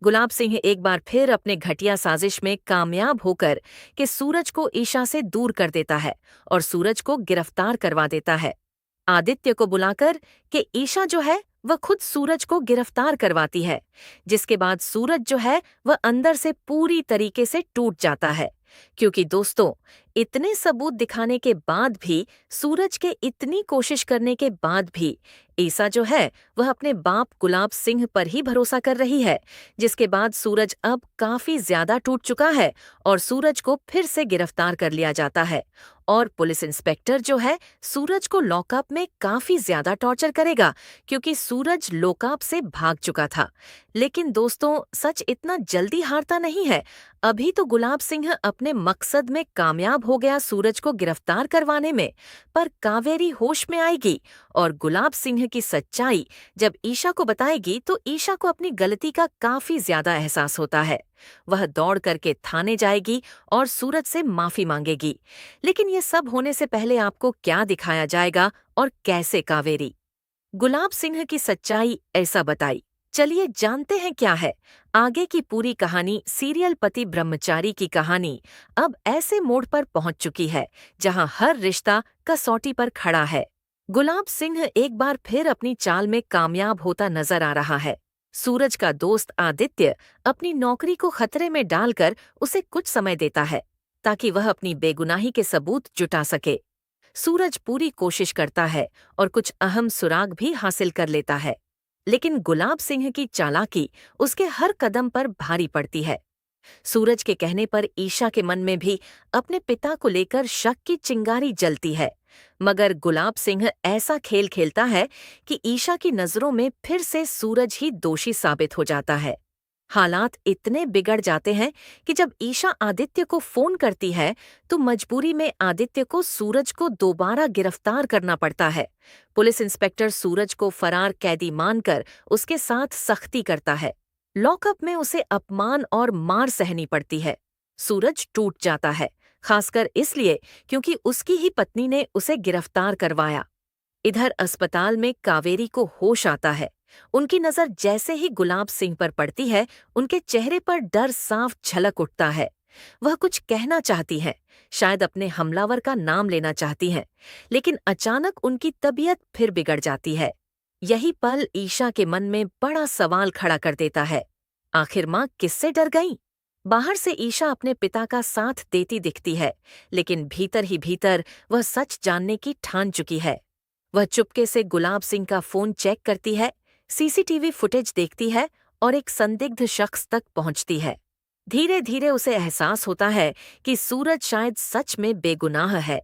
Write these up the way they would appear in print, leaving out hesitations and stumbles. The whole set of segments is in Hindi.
गुलाब सिंह एक बार फिर अपने घटिया साजिश में कामयाब होकर कि सूरज को ईशा से दूर कर देता है और सूरज को गिरफ्तार करवा देता है। आदित्य को बुलाकर कि ईशा जो है वह खुद सूरज को गिरफ्तार करवाती है, जिसके बाद सूरज जो है वह अंदर से पूरी तरीके से टूट जाता है। क्योंकि दोस्तों, इतने सबूत दिखाने के बाद भी, सूरज के इतनी कोशिश करने के बाद भी ईसा जो है वह अपने बाप गुलाब सिंह पर ही भरोसा कर रही है, जिसके बाद सूरज अब काफी ज्यादा टूट चुका है और सूरज को फिर से गिरफ्तार कर लिया जाता है। और पुलिस इंस्पेक्टर जो है सूरज को लॉकअप में काफी ज्यादा टॉर्चर करेगा, क्योंकि सूरज लॉकअप से भाग चुका था। लेकिन दोस्तों, सच इतना जल्दी हारता नहीं है। अभी तो गुलाब सिंह अपने मकसद में कामयाब हो गया सूरज को गिरफ्तार करवाने में, पर कावेरी होश में आएगी और गुलाब सिंह की सच्चाई जब ईशा को बताएगी तो ईशा को अपनी गलती का काफी ज्यादा एहसास होता है। वह दौड़ करके थाने जाएगी और सूरज से माफी मांगेगी। लेकिन ये सब होने से पहले आपको क्या दिखाया जाएगा और कैसे कावेरी गुलाब सिंह की सच्चाई ऐसा बताई? चलिए जानते हैं क्या है। आगे की पूरी कहानी सीरियल पति ब्रह्मचारी की कहानी अब ऐसे मोड़ पर पहुंच चुकी है जहां हर रिश्ता कसौटी पर खड़ा है। गुलाब सिंह एक बार फिर अपनी चाल में कामयाब होता नजर आ रहा है। सूरज का दोस्त आदित्य अपनी नौकरी को खतरे में डालकर उसे कुछ समय देता है ताकि वह अपनी बेगुनाही के सबूत जुटा सके। सूरज पूरी कोशिश करता है और कुछ अहम सुराग भी हासिल कर लेता है, लेकिन गुलाब सिंह की चालाकी उसके हर कदम पर भारी पड़ती है। सूरज के कहने पर ईशा के मन में भी अपने पिता को लेकर शक की चिंगारी जलती है, मगर गुलाब सिंह ऐसा खेल खेलता है कि ईशा की नजरों में फिर से सूरज ही दोषी साबित हो जाता है। हालात इतने बिगड़ जाते हैं कि जब ईशा आदित्य को फोन करती है तो मजबूरी में आदित्य को सूरज को दोबारा गिरफ्तार करना पड़ता है। पुलिस इंस्पेक्टर सूरज को फरार कैदी मानकर उसके साथ सख्ती करता है। लॉकअप में उसे अपमान और मार सहनी पड़ती है। सूरज टूट जाता है, खासकर इसलिए क्योंकि उसकी ही पत्नी ने उसे गिरफ्तार करवाया। इधर अस्पताल में कावेरी को होश आता है। उनकी नजर जैसे ही गुलाब सिंह पर पड़ती है, उनके चेहरे पर डर साफ झलक उठता है। वह कुछ कहना चाहती हैं, शायद अपने हमलावर का नाम लेना चाहती हैं, लेकिन अचानक उनकी तबीयत फिर बिगड़ जाती है। यही पल ईशा के मन में बड़ा सवाल खड़ा कर देता है। आखिर माँ किससे डर गईं? बाहर से ईशा अपने पिता का साथ देती दिखती है, लेकिन भीतर ही भीतर वह सच जानने की ठान चुकी है। वह चुपके से गुलाब सिंह का फोन चेक करती है, सीसीटीवी फुटेज देखती है और एक संदिग्ध शख्स तक पहुंचती है। धीरे धीरे उसे एहसास होता है कि सूरज शायद सच में बेगुनाह है।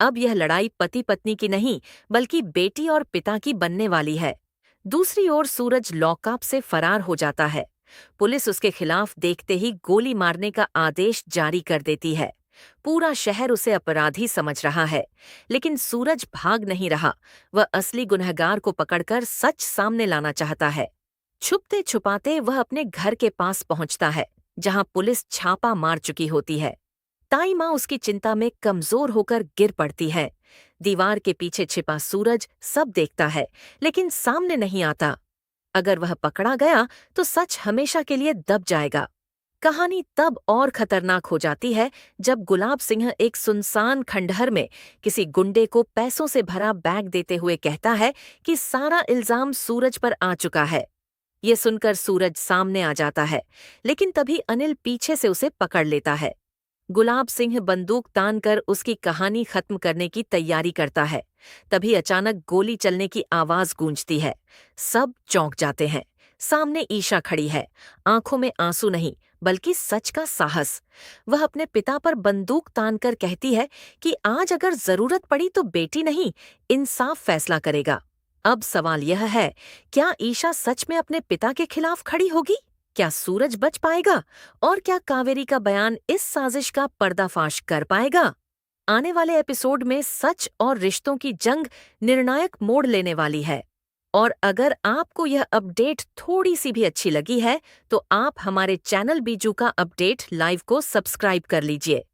अब यह लड़ाई पति पत्नी की नहीं, बल्कि बेटी और पिता की बनने वाली है। दूसरी ओर सूरज लॉकअप से फरार हो जाता है। पुलिस उसके खिलाफ देखते ही गोली मारने का आदेश जारी कर देती है। पूरा शहर उसे अपराधी समझ रहा है, लेकिन सूरज भाग नहीं रहा। वह असली गुनहगार को पकड़कर सच सामने लाना चाहता है। छुपते छुपाते वह अपने घर के पास पहुंचता है, जहां पुलिस छापा मार चुकी होती है। ताई माँ उसकी चिंता में कमजोर होकर गिर पड़ती है। दीवार के पीछे छिपा सूरज सब देखता है, लेकिन सामने नहीं आता। अगर वह पकड़ा गया तो सच हमेशा के लिए दब जाएगा। कहानी तब और खतरनाक हो जाती है जब गुलाब सिंह एक सुनसान खंडहर में किसी गुंडे को पैसों से भरा बैग देते हुए कहता है कि सारा इल्जाम सूरज पर आ चुका है। ये सुनकर सूरज सामने आ जाता है, लेकिन तभी अनिल पीछे से उसे पकड़ लेता है। गुलाब सिंह बंदूक तानकर उसकी कहानी खत्म करने की तैयारी करता है। तभी अचानक गोली चलने की आवाज गूंजती है। सब चौंक जाते हैं। सामने ईशा खड़ी है, आंखों में आंसू नहीं बल्कि सच का साहस। वह अपने पिता पर बंदूक तानकर कहती है कि आज अगर जरूरत पड़ी तो बेटी नहीं, इंसाफ फैसला करेगा। अब सवाल यह है, क्या ईशा सच में अपने पिता के खिलाफ खड़ी होगी? क्या सूरज बच पाएगा? और क्या कावेरी का बयान इस साजिश का पर्दाफाश कर पाएगा? आने वाले एपिसोड में सच और रिश्तों की जंग निर्णायक मोड़ लेने वाली है। और अगर आपको यह अपडेट थोड़ी सी भी अच्छी लगी है तो आप हमारे चैनल बीजू का अपडेट लाइव को सब्सक्राइब कर लीजिए।